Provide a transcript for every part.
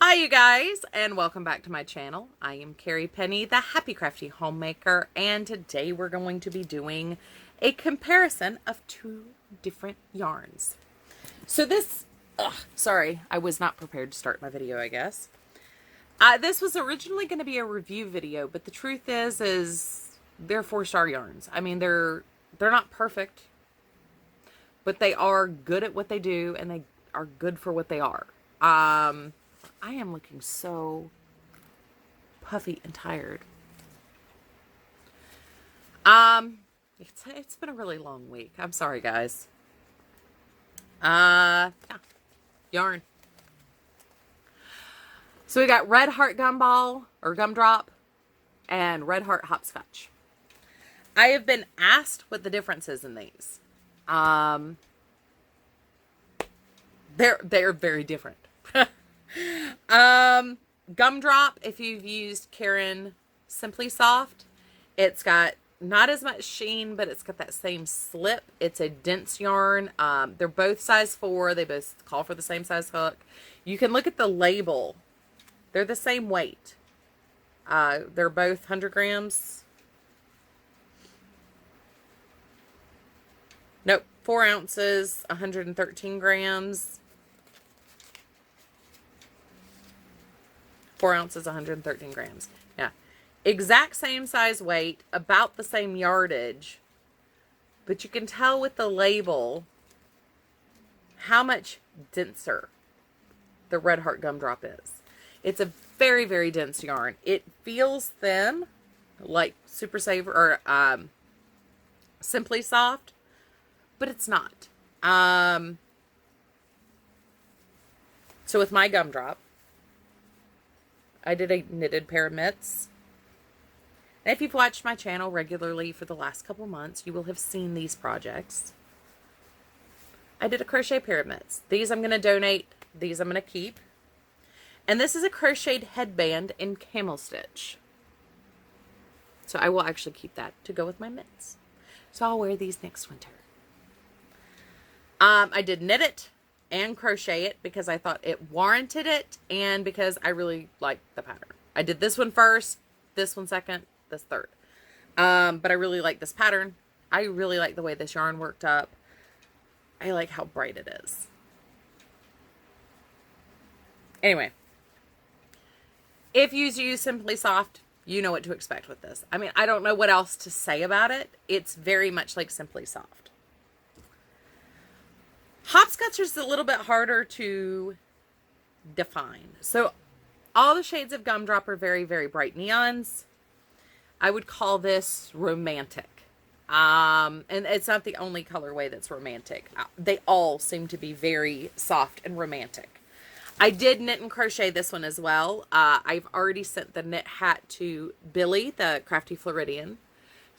Hi you guys, and welcome back to my channel. I am Carrie Penny, the Happy Crafty Homemaker, and today we're going to be doing a comparison of two different yarns. So this, sorry, I was not prepared to start my video, I guess. This was originally going to be a review video, but the truth is they're 4-star yarns. I mean, they're not perfect, but they are good at what they do, and they are good for what they are. I am looking so puffy and tired. It's been a really long week. I'm sorry, guys. Yeah. Yarn. So we got Red Heart Gumball or Gumdrop and Red Heart Hopscotch. I have been asked what the difference is in these. They're very different. Gumdrop, if you've used Carrie Simply Soft, it's got not as much sheen, but it's got that same slip. It's a dense yarn. They're both size 4. They both call for the same size hook. You can look at the label. They're the same weight. They're both 100 grams. Nope, 4 ounces, 113 grams. 4 ounces, 113 grams. Yeah. Exact same size weight, about the same yardage. But you can tell with the label how much denser the Red Heart Gumdrop is. It's a very, very dense yarn. It feels thin, like Super Saver or Simply Soft, but it's not. So with my Gumdrop, I did a knitted pair of mitts. And if you've watched my channel regularly for the last couple months, you will have seen these projects. I did a crochet pair of mitts. These I'm going to donate. These I'm going to keep. And this is a crocheted headband in camel stitch. So I will actually keep that to go with my mitts. So I'll wear these next winter. I did knit it and crochet it because I thought it warranted it and because I really liked the pattern. I did this one first, this one second, this third. But I really like this pattern. I really like the way this yarn worked up. I like how bright it is. Anyway, if you use Simply Soft, you know what to expect with this. I mean, I don't know what else to say about it. It's very much like Simply Soft. Hopscotch is a little bit harder to define. So all the shades of Gumdrop are very, very bright neons. I would call this romantic. And it's not the only colorway that's romantic. They all seem to be very soft and romantic. I did knit and crochet this one as well. I've already sent the knit hat to Billy, the Crafty Floridian.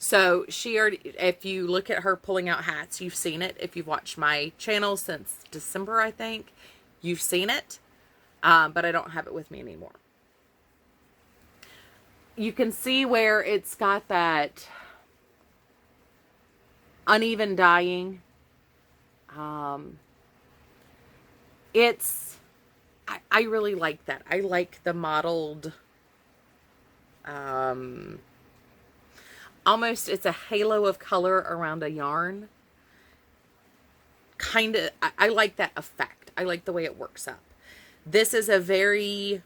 So she already, if you look at her pulling out hats, you've seen it. If you've watched my channel since December, I think, you've seen it. But I don't have it with me anymore. You can see where it's got that uneven dyeing. I really like that. I like the mottled, almost, it's a halo of color around a yarn. Kind of, I like that effect. I like the way it works up. This is a very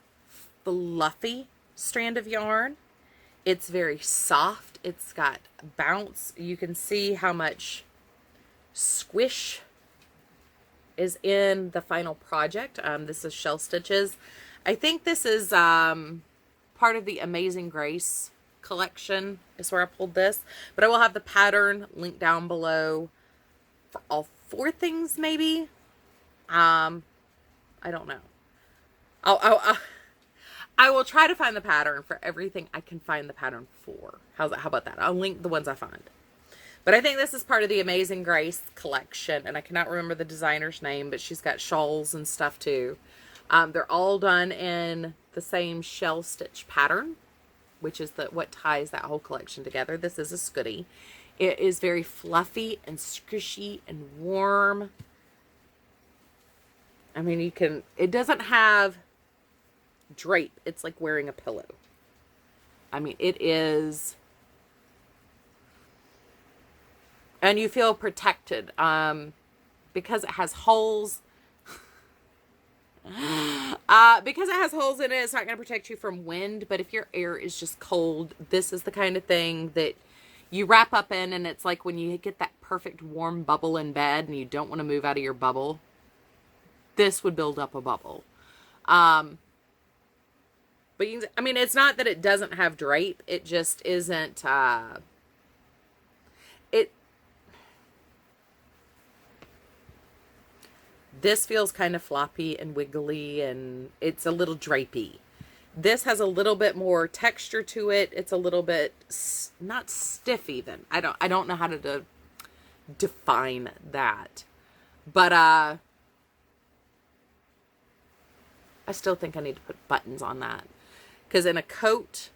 fluffy strand of yarn. It's very soft. It's got bounce. You can see how much squish is in the final project. This is Shell Stitches. I think this is part of the Amazing Grace collection is where I pulled this, but I will have the pattern linked down below for all 4 things, maybe. I don't know. I will try to find the pattern for everything I can find the pattern for. How about that? I'll link the ones I find. But I think this is part of the Amazing Grace collection, and I cannot remember the designer's name, but she's got shawls and stuff too. They're all done in the same shell stitch pattern, which is what ties that whole collection together. This is a Scooty. It is very fluffy and squishy and warm. I mean, it doesn't have drape. It's like wearing a pillow. I mean, it is, and you feel protected, because it has holes. Because it has holes in it, it's not going to protect you from wind, but if your air is just cold, this is the kind of thing that you wrap up in, and it's like when you get that perfect warm bubble in bed and you don't want to move out of your bubble, this would build up a bubble. But you can, I mean, it's not that it doesn't have drape, it just isn't, this feels kind of floppy and wiggly, and it's a little drapey. This has a little bit more texture to it. It's a little bit, not stiff even. I don't know how to define that. But, I still think I need to put buttons on that. Because in a coat,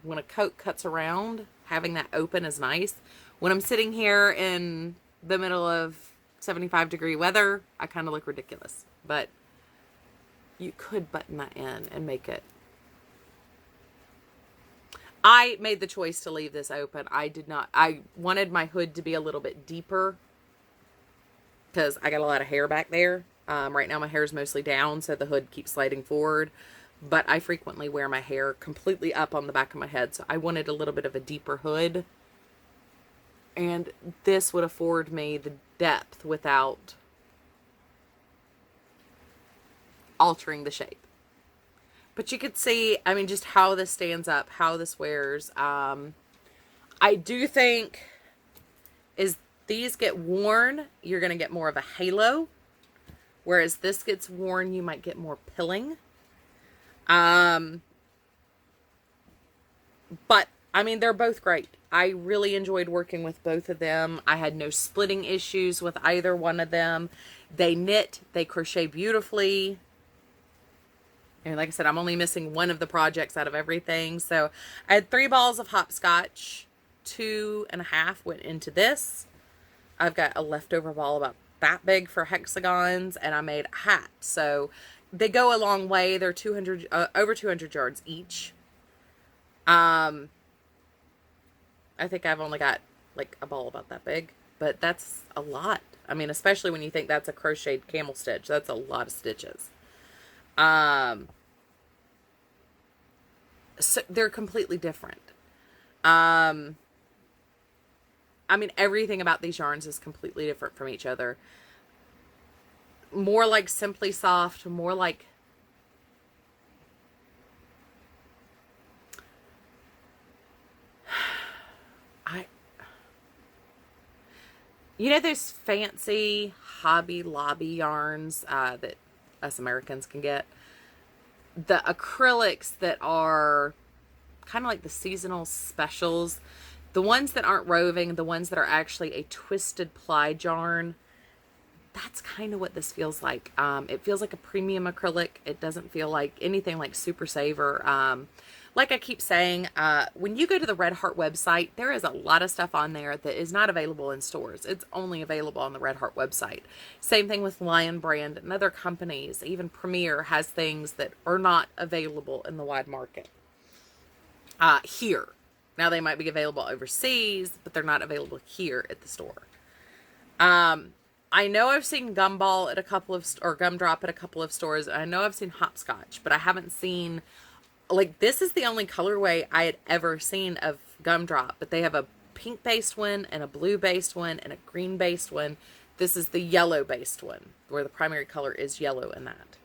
when a coat cuts around, having that open is nice. When I'm sitting here in the middle of 75-degree weather, I kind of look ridiculous. But you could button that in and make it. I made the choice to leave this open. I wanted my hood to be a little bit deeper because I got a lot of hair back there. Right now my hair is mostly down, so the hood keeps sliding forward. But I frequently wear my hair completely up on the back of my head, so I wanted a little bit of a deeper hood. And this would afford me the depth without altering the shape. But you could see, I mean, just how this stands up, how this wears. I do think as these get worn, you're going to get more of a halo. Whereas this gets worn, you might get more pilling. But, I mean, they're both great. I really enjoyed working with both of them. I had no splitting issues with either one of them. They knit, they crochet beautifully. And like I said, I'm only missing one of the projects out of everything. So I had 3 balls of hopscotch. 2.5 went into this. I've got a leftover ball about that big for hexagons, and I made a hat. So they go a long way. They're over 200 yards each. I think I've only got like a ball about that big, but that's a lot. I mean, especially when you think that's a crocheted camel stitch, that's a lot of stitches. So they're completely different. I mean, everything about these yarns is completely different from each other. More like Simply Soft, more like you know those fancy Hobby Lobby yarns that us Americans can get? The acrylics that are kind of like the seasonal specials. The ones that aren't roving, the ones that are actually a twisted plied yarn. That's kind of what this feels like. It feels like a premium acrylic. It doesn't feel like anything like Super Saver. Like I keep saying, when you go to the Red Heart website, there is a lot of stuff on there that is not available in stores. It's only available on the Red Heart website. Same thing with Lion Brand and other companies. Even Premier has things that are not available in the wide market. Here. Now they might be available overseas, but they're not available here at the store. I know I've seen Gumball at a couple of, or Gumdrop at a couple of stores. I know I've seen Hopscotch, but I haven't seen, like, this is the only colorway I had ever seen of Gumdrop, but they have a pink based one and a blue based one and a green based one. This is the yellow based one, where the primary color is yellow in that.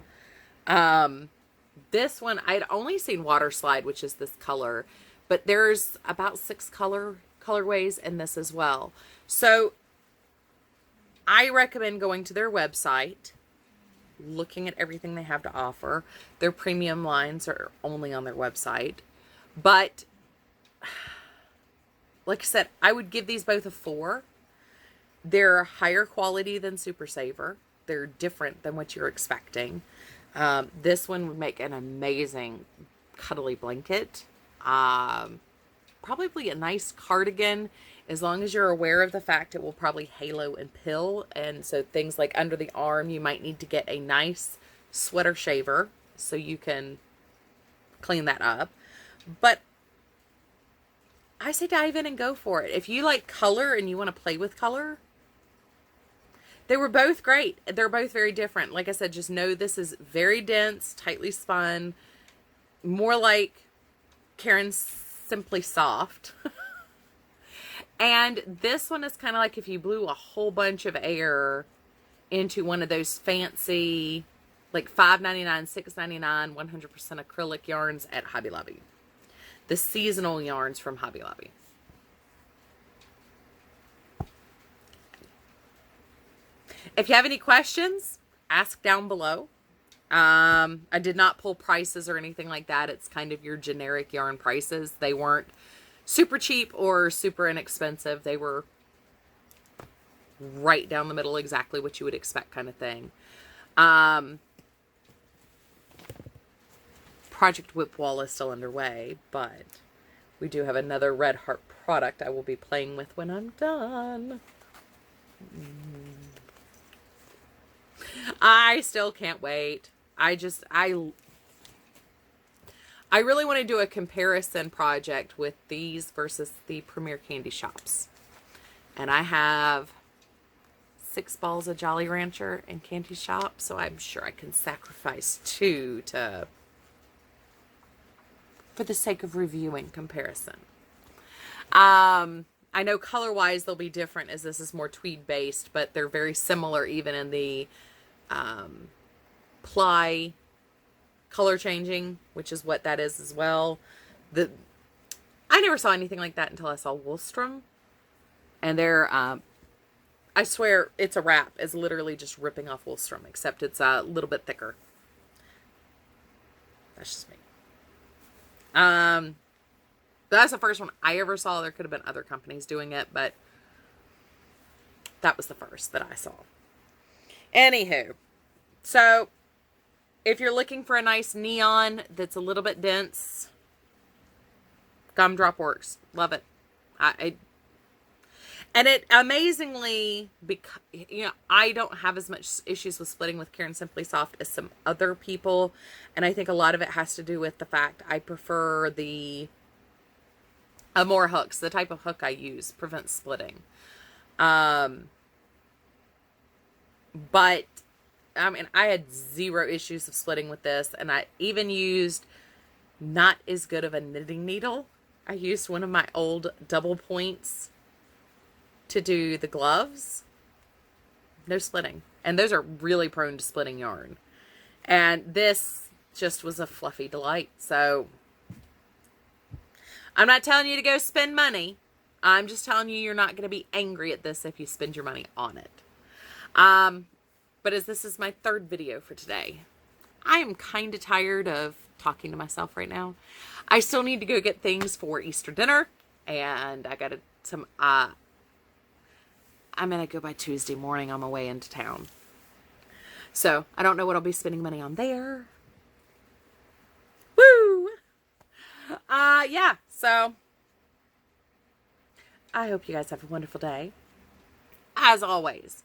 This one, I'd only seen Water Slide, which is this color, but there's about 6 colorways in this as well. So I recommend going to their website, looking at everything they have to offer. Their premium lines are only on their website. But, like I said, I would give these both a 4. They're higher quality than Super Saver. They're different than what you're expecting. This one would make an amazing cuddly blanket. Probably a nice cardigan, as long as you're aware of the fact it will probably halo and pill. And so things like under the arm, you might need to get a nice sweater shaver so you can clean that up. But I say dive in and go for it. If you like color and you want to play with color, they were both great. They're both very different. Like I said, just know this is very dense, tightly spun, more like Karen's Simply Soft. And this one is kind of like if you blew a whole bunch of air into one of those fancy, like $5.99, $6.99, 100% acrylic yarns at Hobby Lobby. The seasonal yarns from Hobby Lobby. If you have any questions, ask down below. I did not pull prices or anything like that. It's kind of your generic yarn prices. They weren't super cheap or super inexpensive. They were right down the middle, exactly what you would expect kind of thing. Project Whip Wall is still underway, but we do have another Red Heart product I will be playing with when I'm done. I still can't wait. I really want to do a comparison project with these versus the Premier Candy Shops. And I have 6 balls of Jolly Rancher and Candy Shop, so I'm sure I can sacrifice 2 for the sake of reviewing comparison. I know color-wise they'll be different as this is more tweed-based, but they're very similar even in the ply color changing, which is what that is as well. I never saw anything like that until I saw Woolstrom. And they're, I swear, it's a wrap. It's literally just ripping off Woolstrom, except it's a little bit thicker. That's just me. That's the first one I ever saw. There could have been other companies doing it, but that was the first that I saw. Anywho, so if you're looking for a nice neon that's a little bit dense, Gumdrop works. Love it. And it amazingly, because I don't have as much issues with splitting with Karen Simply Soft as some other people, and I think a lot of it has to do with the fact I prefer the Amore hooks. The type of hook I use prevents splitting. But I mean, I had 0 issues of splitting with this, and I even used not as good of a knitting needle. I used one of my old double points to do the gloves. No splitting. And those are really prone to splitting yarn. And this just was a fluffy delight. So I'm not telling you to go spend money. I'm just telling you you're not going to be angry at this if you spend your money on it. But as this is my 3rd video for today, I am kind of tired of talking to myself right now. I still need to go get things for Easter dinner, and I got some, I'm going to go by Tuesday morning on my way into town. So I don't know what I'll be spending money on there. Woo! Yeah, so I hope you guys have a wonderful day. As always,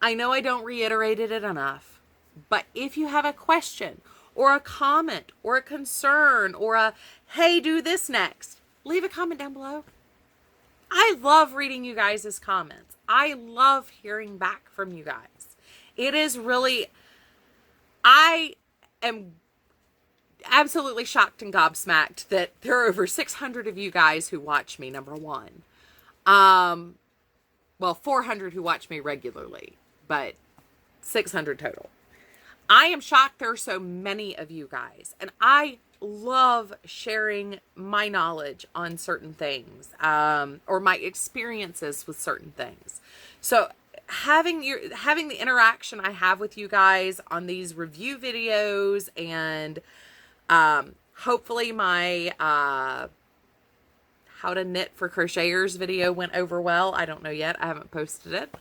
I know I don't reiterate it enough, but if you have a question or a comment or a concern or a, hey, do this next, leave a comment down below. I love reading you guys' comments. I love hearing back from you guys. It is really, I am absolutely shocked and gobsmacked that there are over 600 of you guys who watch me, number one. Well, 400 who watch me regularly, but 600 total. I am shocked there are so many of you guys, and I love sharing my knowledge on certain things, or my experiences with certain things. So having the interaction I have with you guys on these review videos, and hopefully my how to knit for crocheters video went over well. I don't know yet. I haven't posted it.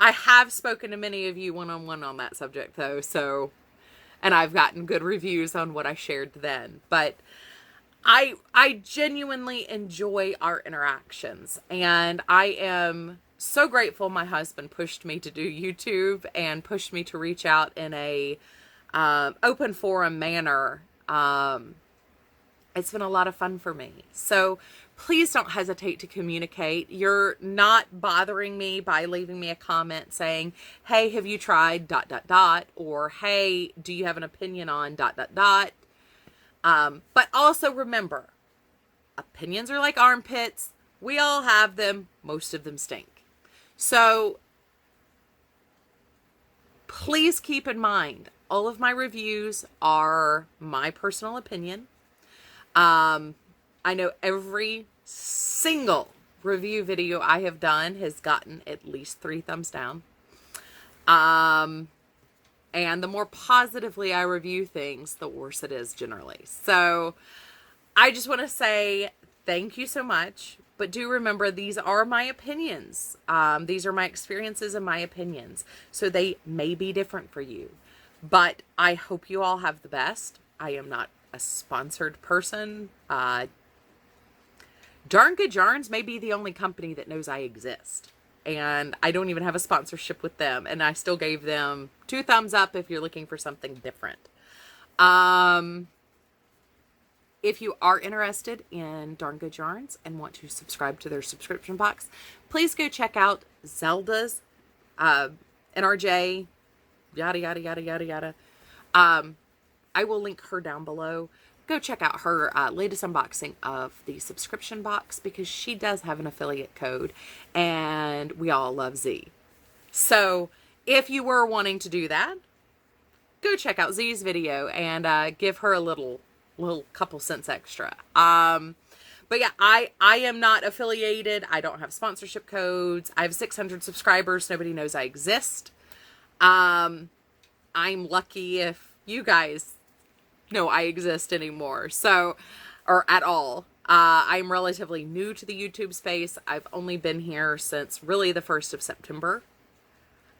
I have spoken to many of you one-on-one on that subject though, so, and I've gotten good reviews on what I shared then, but I genuinely enjoy our interactions, and I am so grateful my husband pushed me to do YouTube and pushed me to reach out in a open forum manner, it's been a lot of fun for me. So please don't hesitate to communicate. You're not bothering me by leaving me a comment saying, hey, have you tried ... or hey, do you have an opinion on ... But also remember, opinions are like armpits. We all have them. Most of them stink. So please keep in mind, all of my reviews are my personal opinion. I know every single review video I have done has gotten at least 3 thumbs down. And the more positively I review things, the worse it is generally. So I just want to say thank you so much. But do remember, these are my opinions. These are my experiences and my opinions. So they may be different for you. But I hope you all have the best. I am not a sponsored person. Darn Good Yarns may be the only company that knows I exist. And I don't even have a sponsorship with them. And I still gave them 2 thumbs up if you're looking for something different. If you are interested in Darn Good Yarns and want to subscribe to their subscription box, please go check out Zelda's NRJ, yada, yada, yada, yada, yada. I will link her down below. Go check out her latest unboxing of the subscription box, because she does have an affiliate code and we all love Z. So if you were wanting to do that, go check out Z's video and give her a little couple cents extra. But yeah, I am not affiliated. I don't have sponsorship codes. I have 600 subscribers. Nobody knows I exist. I'm lucky if you guys know I exist anymore. So, or at all. I'm relatively new to the YouTube space. I've only been here since really the 1st of September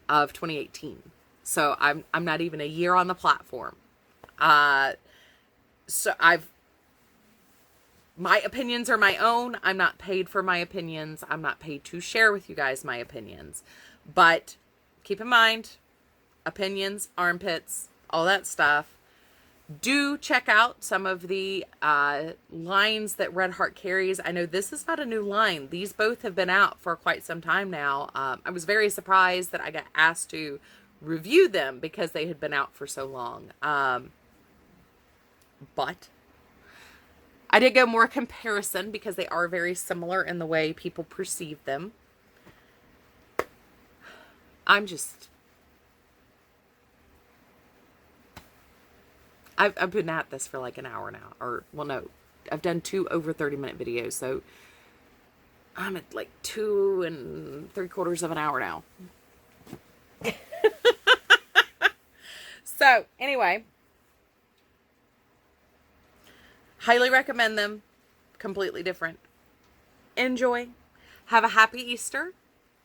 of 2018. So I'm not even a year on the platform. So my opinions are my own. I'm not paid for my opinions. I'm not paid to share with you guys my opinions. But keep in mind, opinions, armpits, all that stuff. Do check out some of the lines that Red Heart carries. I know this is not a new line. These both have been out for quite some time now. I was very surprised that I got asked to review them because they had been out for so long. But I did go more comparison because they are very similar in the way people perceive them. I've been at this for like an hour now, or, well, no, I've done 2 over 30-minute videos, so I'm at like 2 3/4 of an hour now. So anyway, highly recommend them. Completely different. Enjoy. Have a happy Easter,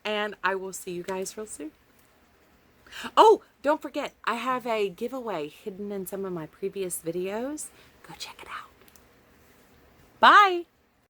and I will see you guys real soon. Oh, don't forget, I have a giveaway hidden in some of my previous videos. Go check it out. Bye.